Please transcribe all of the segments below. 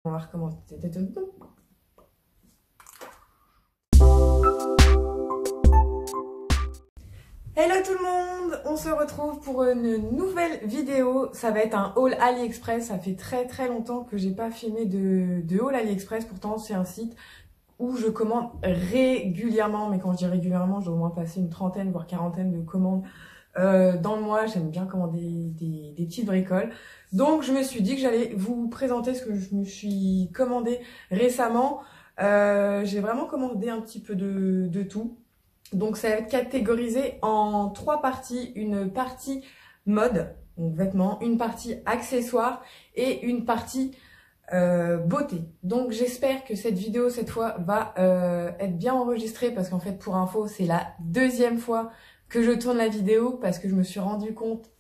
On va recommencer. Hello tout le monde, on se retrouve pour une nouvelle vidéo. Ça va être un haul AliExpress. Ça fait très longtemps que j'ai pas filmé de haul AliExpress. Pourtant c'est un site où je commande régulièrement. Mais quand je dis régulièrement, je dois au moins passer une trentaine voire quarantaine de commandes dans le mois. J'aime bien commander des petites bricoles. Donc je me suis dit que j'allais vous présenter ce que je me suis commandé récemment. J'ai vraiment commandé un petit peu de tout. Donc ça va être catégorisé en trois parties. Une partie mode, donc vêtements, une partie accessoires et une partie beauté. Donc j'espère que cette vidéo cette fois va être bien enregistrée parce qu'en fait pour info c'est la deuxième fois que je tourne la vidéo parce que je me suis rendu compte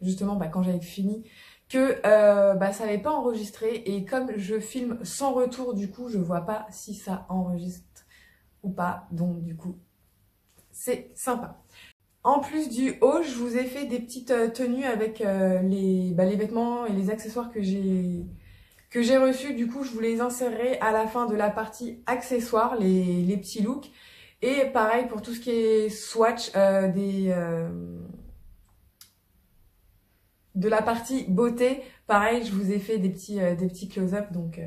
justement quand j'avais fini que ça n'avait pas enregistré et comme je filme sans retour du coup je vois pas si ça enregistre ou pas, donc du coup c'est sympa. En plus du haut, je vous ai fait des petites tenues avec les vêtements et les accessoires que j'ai reçus. Du coup, je vous les insérerai à la fin de la partie accessoires, les petits looks. Et pareil pour tout ce qui est swatch de la partie beauté. Pareil, je vous ai fait des petits close-up. Donc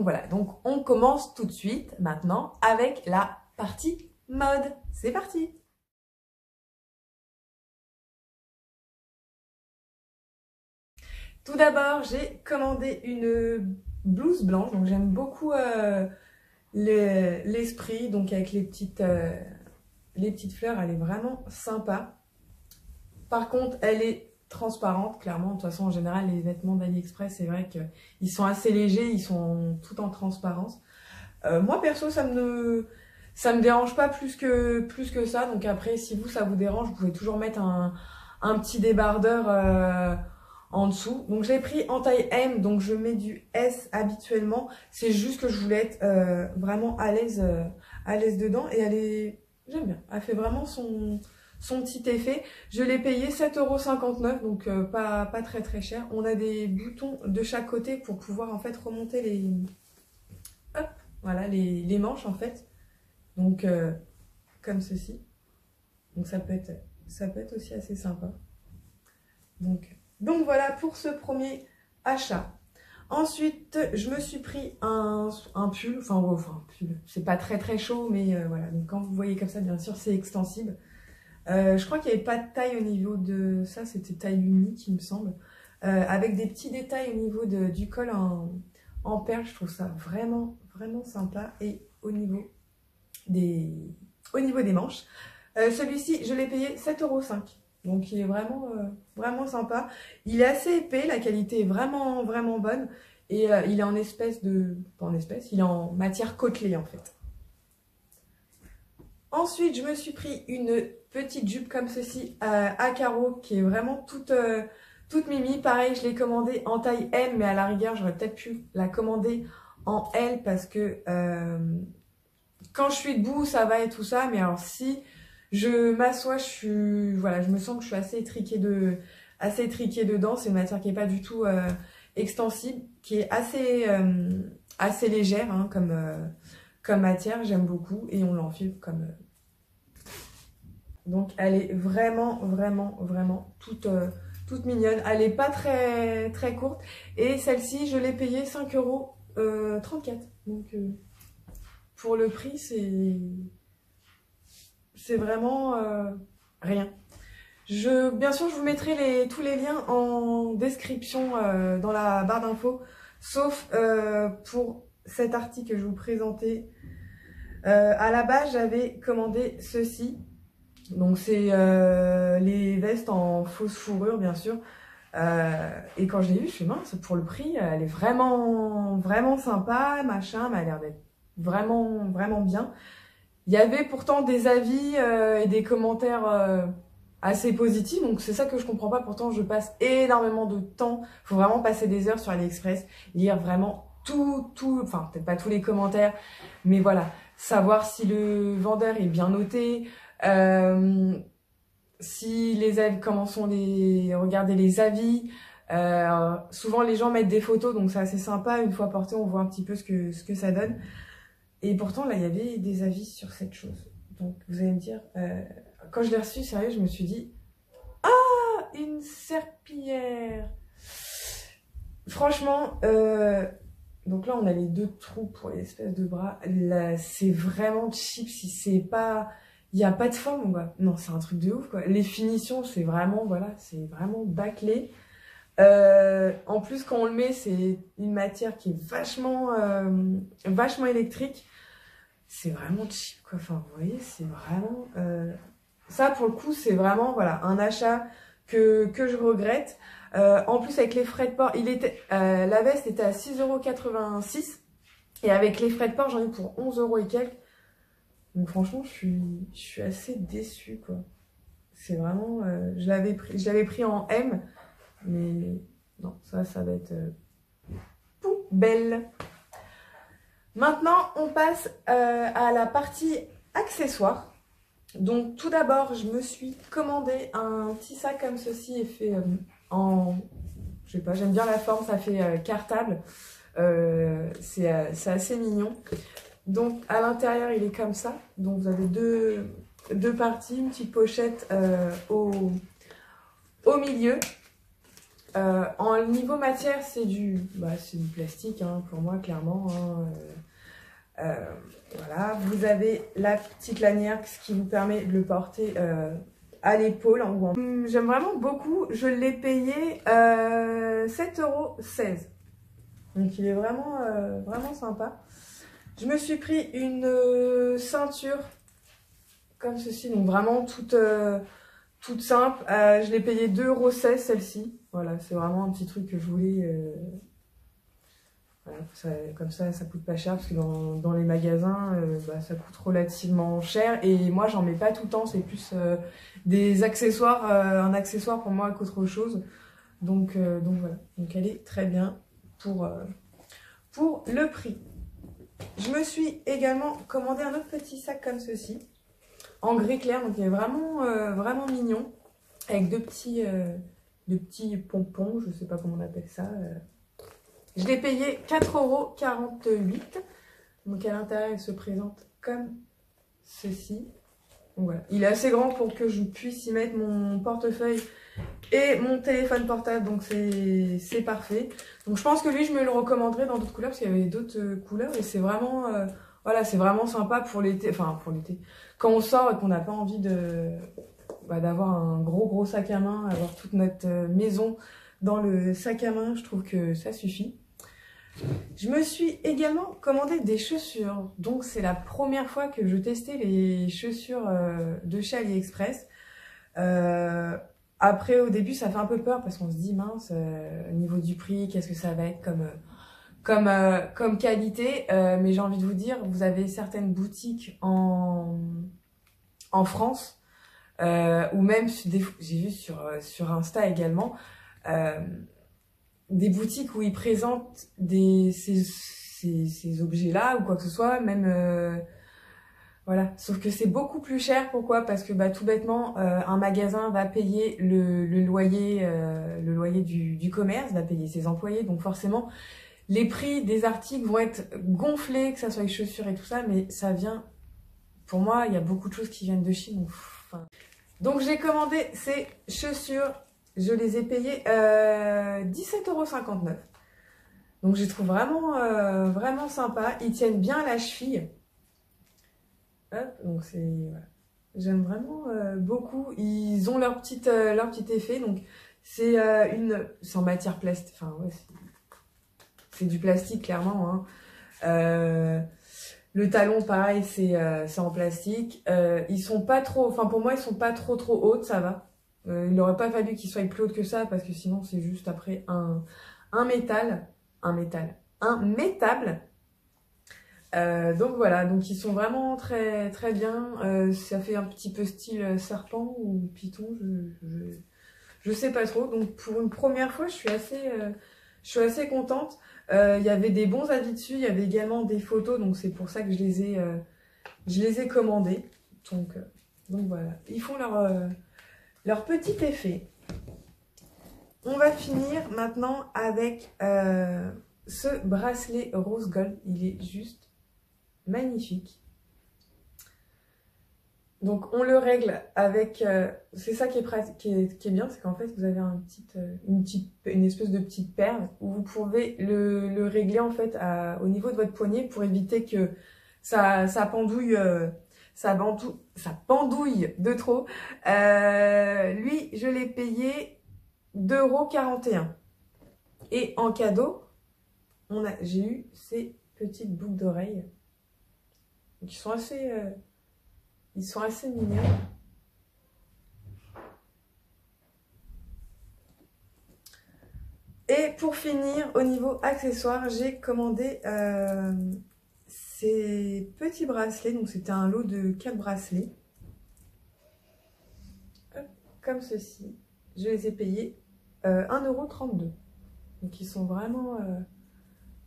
voilà. Donc on commence tout de suite maintenant avec la partie mode. C'est parti! Tout d'abord, j'ai commandé une blouse blanche, donc j'aime beaucoup l'esprit, donc avec les petites fleurs, elle est vraiment sympa. Par contre, elle est transparente, clairement. De toute façon, en général, les vêtements d'AliExpress, c'est vrai qu'ils sont assez légers, ils sont tout en transparence. Moi, perso, ça me dérange pas plus que ça. Donc après, si vous, ça vous dérange, vous pouvez toujours mettre un petit débardeur en dessous. Donc je l'ai pris en taille M, donc je mets du S habituellement. C'est juste que je voulais être vraiment à l'aise dedans. Et j'aime bien. Elle fait vraiment son petit effet. Je l'ai payé 7,59 €, donc pas très cher. On a des boutons de chaque côté pour pouvoir en fait remonter hop, voilà, les manches en fait. Donc comme ceci. Donc ça peut être aussi assez sympa. Donc voilà pour ce premier achat. Ensuite, je me suis pris un pull, enfin pull, c'est pas très chaud, mais voilà. Donc quand vous voyez comme ça, bien sûr, c'est extensible. Je crois qu'il n'y avait pas de taille au niveau de ça, c'était taille unique, il me semble. Avec des petits détails au niveau du col en perles, je trouve ça vraiment sympa. Et au niveau des manches, celui-ci, je l'ai payé 7,05 €. Donc il est vraiment sympa. Il est assez épais, la qualité est vraiment bonne. Et il est en espèce de... Pas en espèce, il est en matière côtelée en fait. Ensuite, je me suis pris une petite jupe comme ceci à carreaux qui est vraiment toute mimi. Pareil, je l'ai commandée en taille M, mais à la rigueur, j'aurais peut-être pu la commander en L parce que quand je suis debout, ça va et tout ça. Mais alors si je m'assois, voilà, je me sens que je suis assez étriquée dedans. C'est une matière qui n'est pas du tout extensible, qui est assez légère hein, comme matière. J'aime beaucoup et on l'enfile comme... Donc elle est vraiment toute mignonne. Elle n'est pas très courte. Et celle-ci, je l'ai payée 5,34 €. Donc pour le prix, c'est vraiment rien. Bien sûr, je vous mettrai tous les liens en description dans la barre d'infos, sauf pour cet article que je vous présentais. À la base, j'avais commandé ceci. Donc c'est les vestes en fausse fourrure, bien sûr. Et quand je l'ai vue, je suis mince, pour le prix, elle est vraiment sympa, machin, mais elle a l'air d'être vraiment bien. Il y avait pourtant des avis et des commentaires assez positifs, donc c'est ça que je comprends pas. Pourtant, je passe énormément de temps. Il faut vraiment passer des heures sur AliExpress, lire vraiment enfin peut-être pas tous les commentaires, mais voilà, savoir si le vendeur est bien noté, si les avis, comment sont regarder les avis, Souvent les gens mettent des photos, donc c'est assez sympa. Une fois porté, on voit un petit peu ce que ça donne. Et pourtant, là, il y avait des avis sur cette chose. Donc, vous allez me dire, quand je l'ai reçu, sérieux, je me suis dit, ah, une serpillière. Franchement, donc là, on a les 2 trous pour l'espèce de bras. Là, c'est vraiment cheap. Si c'est pas, il n'y a pas de forme, quoi. Non, c'est un truc de ouf, quoi. Les finitions, c'est vraiment, voilà, c'est vraiment bâclé. En plus, quand on le met, c'est une matière qui est vachement électrique. C'est vraiment cheap, quoi. Enfin, vous voyez, c'est vraiment... Ça, pour le coup, c'est vraiment, voilà, un achat que je regrette. En plus, avec les frais de port, la veste était à 6,86 €. Et avec les frais de port, j'en ai pour 11 € et quelques. Donc franchement, je suis assez déçue, quoi. C'est vraiment... je l'avais pris en M. Mais non, ça va être poubelle. Maintenant, on passe à la partie accessoires. Donc, tout d'abord, je me suis commandé un petit sac comme ceci et fait en... Je sais pas, j'aime bien la forme, ça fait cartable. C'est assez mignon. Donc, à l'intérieur, il est comme ça. Donc, vous avez deux parties, une petite pochette au milieu. En niveau matière, c'est du plastique, hein, pour moi, clairement. Hein, voilà, vous avez la petite lanière, ce qui vous permet de le porter à l'épaule. J'aime vraiment beaucoup. Je l'ai payé 7,16 €. Donc il est vraiment sympa. Je me suis pris une ceinture comme ceci, donc vraiment toute simple. Je l'ai payé 2,16 € celle-ci. Voilà, c'est vraiment un petit truc que je voulais. Voilà, comme ça coûte pas cher parce que dans les magasins, ça coûte relativement cher. Et moi, j'en mets pas tout le temps. C'est plus des accessoires, un accessoire pour moi qu'autre chose. Donc voilà. Donc elle est très bien pour le prix. Je me suis également commandé un autre petit sac comme ceci, en gris clair. Donc il est vraiment mignon, avec deux petits pompons, je sais pas comment on appelle ça. Je l'ai payé 4,48 €. Donc à l'intérieur, il se présente comme ceci. Donc voilà. Il est assez grand pour que je puisse y mettre mon portefeuille et mon téléphone portable. Donc c'est parfait. Donc je pense que lui, je me le recommanderais dans d'autres couleurs parce qu'il y avait d'autres couleurs. Et c'est vraiment, voilà, c'est vraiment sympa pour l'été. Enfin, pour l'été. Quand on sort et qu'on n'a pas envie d'avoir un gros sac à main, avoir toute notre maison dans le sac à main, je trouve que ça suffit. Je me suis également commandé des chaussures. Donc c'est la première fois que je testais les chaussures de chez AliExpress. Après, au début, ça fait un peu peur parce qu'on se dit, mince, au niveau du prix, qu'est-ce que ça va être comme qualité. Mais j'ai envie de vous dire, vous avez certaines boutiques en France, ou même, j'ai vu sur Insta également, des boutiques où ils présentent ces objets-là ou quoi que ce soit, même... Voilà, sauf que c'est beaucoup plus cher. Pourquoi? Parce que tout bêtement, un magasin va payer le loyer du commerce, va payer ses employés. Donc forcément, les prix des articles vont être gonflés, que ça soit les chaussures et tout ça, mais ça vient... Pour moi, il y a beaucoup de choses qui viennent de Chine. Donc j'ai commandé ces chaussures. Je les ai payées 17,59 €. Donc je les trouve vraiment sympa. Ils tiennent bien à la cheville. Hop, donc c'est... Voilà. J'aime vraiment beaucoup. Ils ont leur petit effet. Donc c'est en matière plastique. Enfin ouais, c'est du plastique clairement. Hein. Le talon pareil, c'est en plastique. Ils sont pas trop... Enfin pour moi, ils sont pas trop hautes, ça va. Il n'aurait pas fallu qu'ils soient plus hautes que ça parce que sinon c'est juste après un métable. Donc voilà, donc ils sont vraiment très bien. Ça fait un petit peu style serpent ou python, je sais pas trop. Donc pour une première fois, je suis assez contente. Il y avait des bons avis dessus, il y avait également des photos, donc c'est pour ça que je les ai commandées. Donc voilà, ils font leur petit effet. On va finir maintenant avec ce bracelet rose gold. Il est juste magnifique. Donc on le règle avec, c'est ça qui est bien, c'est qu'en fait vous avez une espèce de petite perle où vous pouvez le régler en fait au niveau de votre poignet pour éviter que ça pendouille, ça pendouille de trop. Lui, je l'ai payé 2,41 €. Et en cadeau, j'ai eu ces petites boucles d'oreilles qui sont assez... ils sont assez mignons. Et pour finir, au niveau accessoires, j'ai commandé ces petits bracelets. Donc c'était un lot de 4 bracelets. Hop, comme ceci. Je les ai payés 1,32 €. Donc ils sont vraiment,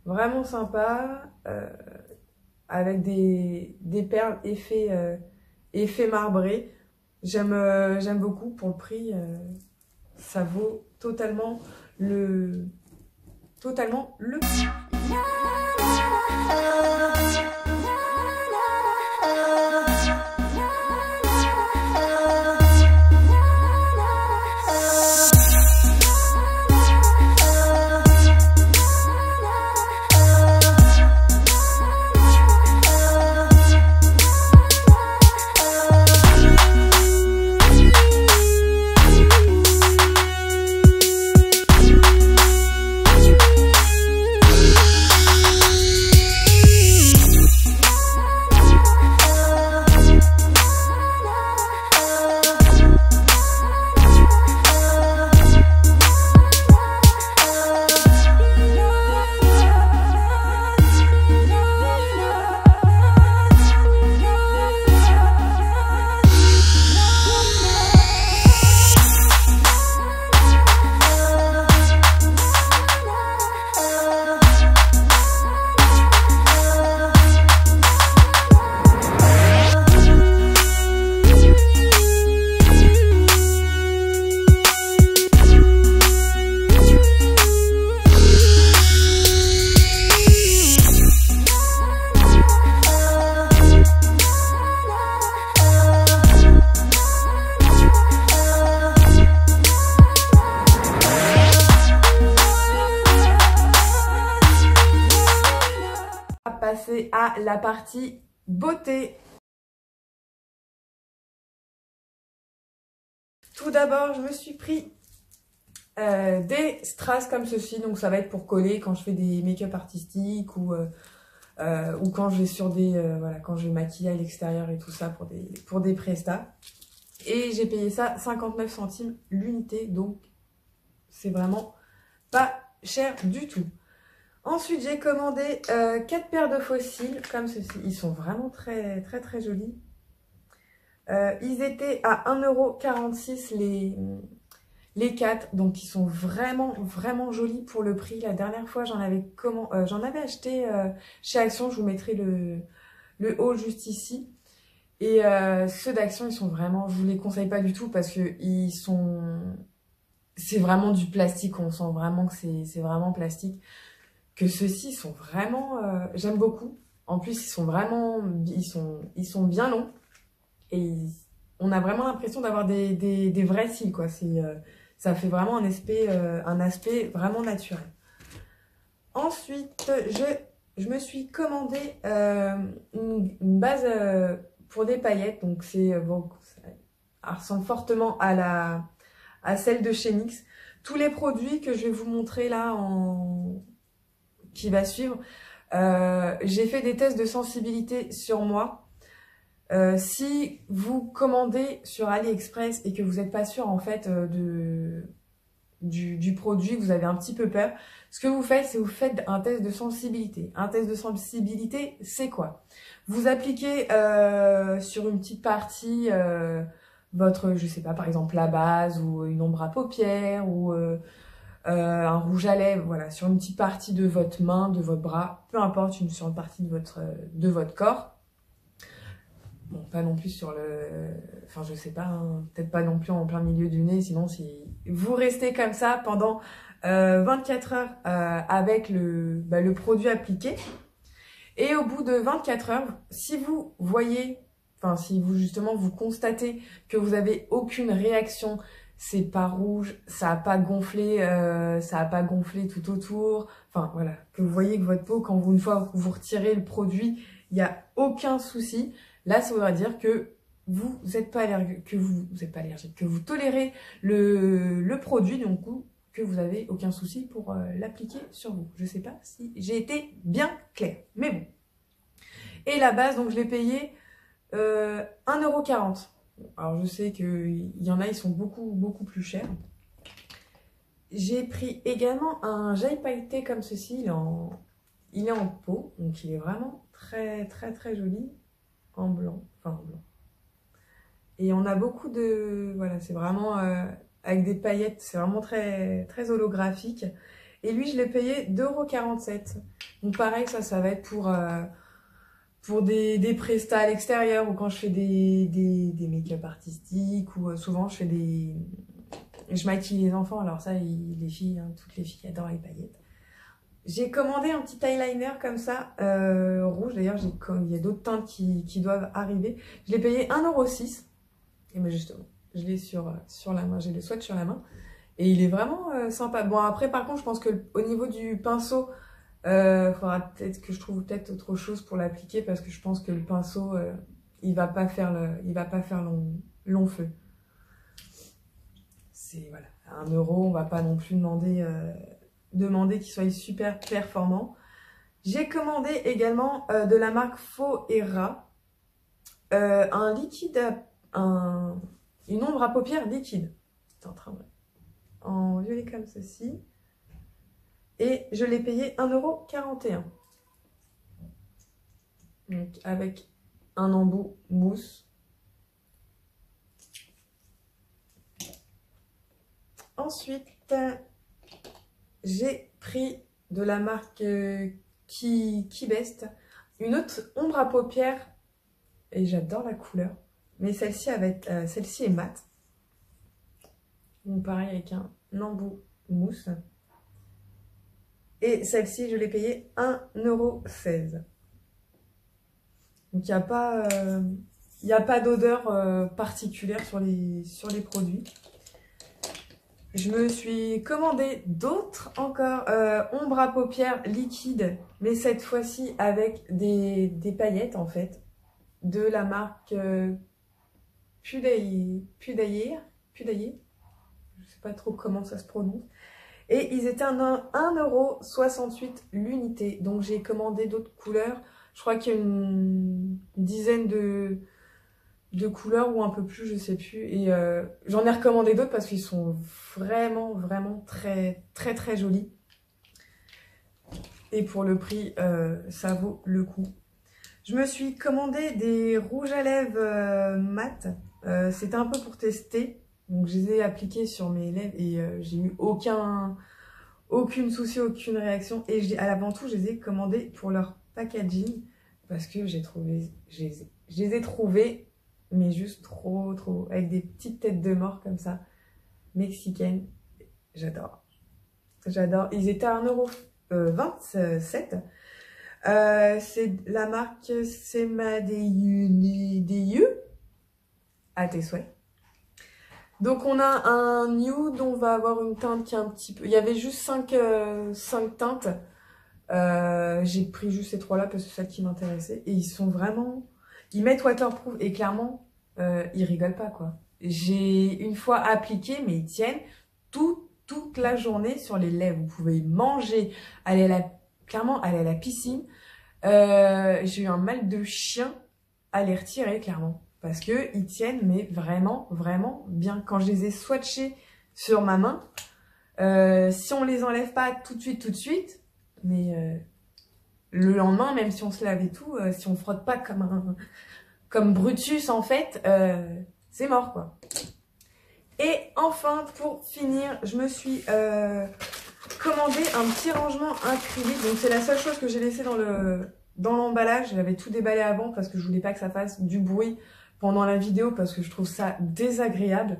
vraiment sympas. Avec des perles effet marbré. J'aime beaucoup. Pour le prix, ça vaut totalement le prix. Passer à la partie beauté. Tout d'abord, je me suis pris des strass comme ceci. Donc ça va être pour coller quand je fais des make-up artistiques ou quand je vais sur voilà, quand je vais maquiller à l'extérieur et tout ça pour des prestats. Et j'ai payé ça 59 centimes l'unité, donc c'est vraiment pas cher du tout. Ensuite, j'ai commandé 4 paires de faux cils comme ceci. Ils sont vraiment très jolis. Ils étaient à 1,46 € les 4. Donc, ils sont vraiment jolis pour le prix. La dernière fois, j'en avais acheté chez Action. Je vous mettrai le haul juste ici. Et ceux d'Action, ils sont vraiment... Je vous les conseille pas du tout parce que c'est vraiment du plastique. On sent vraiment que c'est vraiment plastique. Que ceux-ci sont vraiment... j'aime beaucoup. En plus, ils sont bien longs. Et on a vraiment l'impression d'avoir des vrais cils, quoi. Ça fait vraiment un aspect vraiment naturel. Ensuite, je me suis commandé une base pour des paillettes. Donc, bon, ça ressemble fortement à celle de chez NYX. Tous les produits que je vais vous montrer là qui va suivre, j'ai fait des tests de sensibilité sur moi. Si vous commandez sur AliExpress et que vous n'êtes pas sûr en fait du produit, vous avez un petit peu peur, ce que vous faites, c'est vous faites un test de sensibilité. Un test de sensibilité, c'est quoi? Vous appliquez sur une petite partie je sais pas, par exemple la base ou une ombre à paupières ou un rouge à lèvres, voilà, sur une petite partie de votre main, de votre bras, peu importe, sur une partie de votre corps. Bon, pas non plus sur le... Enfin, je sais pas, hein, peut-être pas non plus en plein milieu du nez, sinon si vous restez comme ça pendant 24 heures avec le produit appliqué, et au bout de 24 heures, si vous voyez, enfin si vous justement vous constatez que vous avez aucune réaction, c'est pas rouge, ça a pas gonflé tout autour, enfin voilà, que vous voyez que votre peau, une fois que vous retirez le produit, il n'y a aucun souci, là ça voudra dire que vous n'êtes pas allergique, que vous tolérez le produit, donc que vous n'avez aucun souci pour l'appliquer sur vous. Je sais pas si j'ai été bien claire, mais bon. Et la base, donc je l'ai payé 1,40 €. Alors je sais qu'il y en a, ils sont beaucoup plus chers. J'ai pris également un gel pailleté comme ceci, il est en peau, donc il est vraiment très joli, en blanc, enfin en blanc. Et on a beaucoup de... Voilà, c'est vraiment avec des paillettes, c'est vraiment très holographique. Et lui, je l'ai payé 2,47 €. Donc pareil, ça va être pour des prestats à l'extérieur ou quand je fais des make-up artistiques ou souvent je maquille les enfants. Alors ça, les filles, hein, toutes les filles adorent les paillettes. J'ai commandé un petit eyeliner comme ça, rouge. D'ailleurs, il y a d'autres teintes qui doivent arriver. Je l'ai payé 1,06 €. Et bien justement, je l'ai sur la main, j'ai le swatch sur la main. Et il est vraiment sympa. Bon, après, par contre, je pense qu'au niveau du pinceau, faudra peut-être que je trouve peut-être autre chose pour l'appliquer parce que je pense que le pinceau, il va pas faire long feu. C'est, voilà, à 1 €, on va pas non plus demander qu'il soit super performant. J'ai commandé également de la marque Foera un liquide, une ombre à paupières liquide. C'est en violet comme ceci. Et je l'ai payé 1,41 €. Donc avec un embout mousse. Ensuite, j'ai pris de la marque Kibest une autre ombre à paupières. Et j'adore la couleur. Mais celle-ci est mate. Donc pareil avec un embout mousse. Et celle-ci, je l'ai payée 1,16 €. Donc il n'y a pas d'odeur particulière sur les produits. Je me suis commandé d'autres encore ombres à paupières liquides, mais cette fois-ci avec des paillettes en fait, de la marque Pudaye. Je ne sais pas trop comment ça se prononce. Et ils étaient à 1,68 € l'unité. Donc j'ai commandé d'autres couleurs. Je crois qu'il y a une dizaine de couleurs ou un peu plus, je sais plus. Et j'en ai recommandé d'autres parce qu'ils sont vraiment très jolis. Et pour le prix, ça vaut le coup. Je me suis commandé des rouges à lèvres mat. C'était un peu pour tester. Donc je les ai appliqués sur mes lèvres et j'ai eu aucun souci, aucune réaction. Et avant tout, je les ai commandés pour leur packaging parce que je les ai trouvés, mais juste trop, avec des petites têtes de mort comme ça, mexicaines. J'adore. Ils étaient à 1,27 €. C'est la marque Semadeyu, à tes souhaits. Donc on a un nude, on va avoir une teinte qui est un petit peu... Il y avait juste 5 teintes. J'ai pris juste ces 3 là parce que c'est celles qui m'intéressaient. Et ils sont vraiment... Ils mettent waterproof et clairement, ils rigolent pas quoi. J'ai une fois appliqué, mais ils tiennent toute la journée sur les lèvres. Vous pouvez manger, clairement aller à la piscine. J'ai eu un mal de chien à les retirer clairement. Parce qu'ils tiennent, mais vraiment bien. Quand je les ai swatchés sur ma main, si on les enlève pas tout de suite, mais le lendemain, même si on se lave et tout, si on frotte pas comme Brutus en fait, c'est mort quoi. Et enfin, pour finir, je me suis commandé un petit rangement acrylique. Donc c'est la seule chose que j'ai laissé dans dans l'emballage. J'avais tout déballé avant parce que je voulais pas que ça fasse du bruit pendant la vidéo parce que je trouve ça désagréable.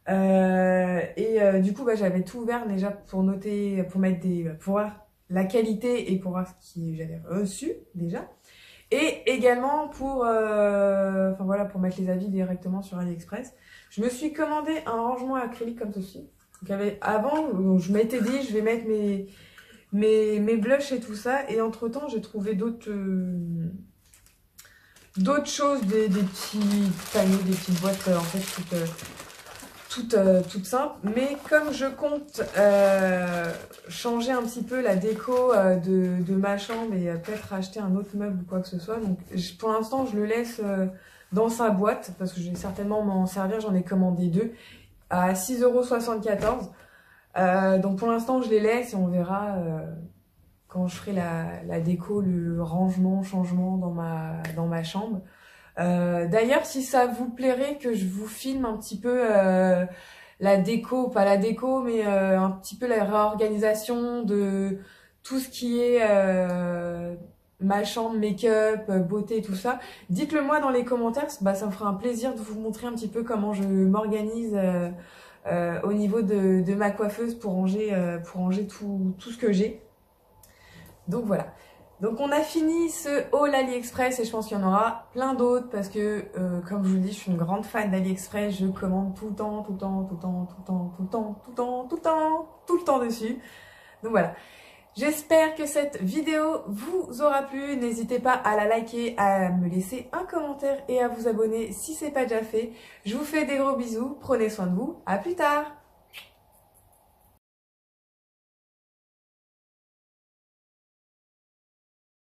Du coup, j'avais tout ouvert déjà pour noter, pour mettre pour voir la qualité et pour voir ce que j'avais reçu déjà. Et également pour, pour mettre les avis directement sur AliExpress. Je me suis commandé un rangement acrylique comme ceci. Donc, avant, je m'étais dit, je vais mettre mes blushs et tout ça. Et entre temps, j'ai trouvé d'autres choses, des petits paniers, des petites boîtes, en fait, toutes simples. Mais comme je compte changer un petit peu la déco de ma chambre et peut-être acheter un autre meuble ou quoi que ce soit, donc pour l'instant, je le laisse dans sa boîte parce que je vais certainement m'en servir. J'en ai commandé 2 à 6,74 €. Donc pour l'instant, je les laisse et on verra quand je ferai la déco, le changement dans ma chambre. D'ailleurs, si ça vous plairait que je vous filme un petit peu la déco, pas la déco, mais un petit peu la réorganisation de tout ce qui est ma chambre, make-up, beauté, tout ça, dites-le moi dans les commentaires, ça me fera un plaisir de vous montrer un petit peu comment je m'organise au niveau de ma coiffeuse pour ranger tout ce que j'ai. Donc voilà. Donc on a fini ce haul AliExpress et je pense qu'il y en aura plein d'autres parce que comme je vous le dis, je suis une grande fan d'AliExpress, je commande tout le temps dessus. Donc voilà. J'espère que cette vidéo vous aura plu. N'hésitez pas à la liker, à me laisser un commentaire et à vous abonner si c'est pas déjà fait. Je vous fais des gros bisous, prenez soin de vous, à plus tard.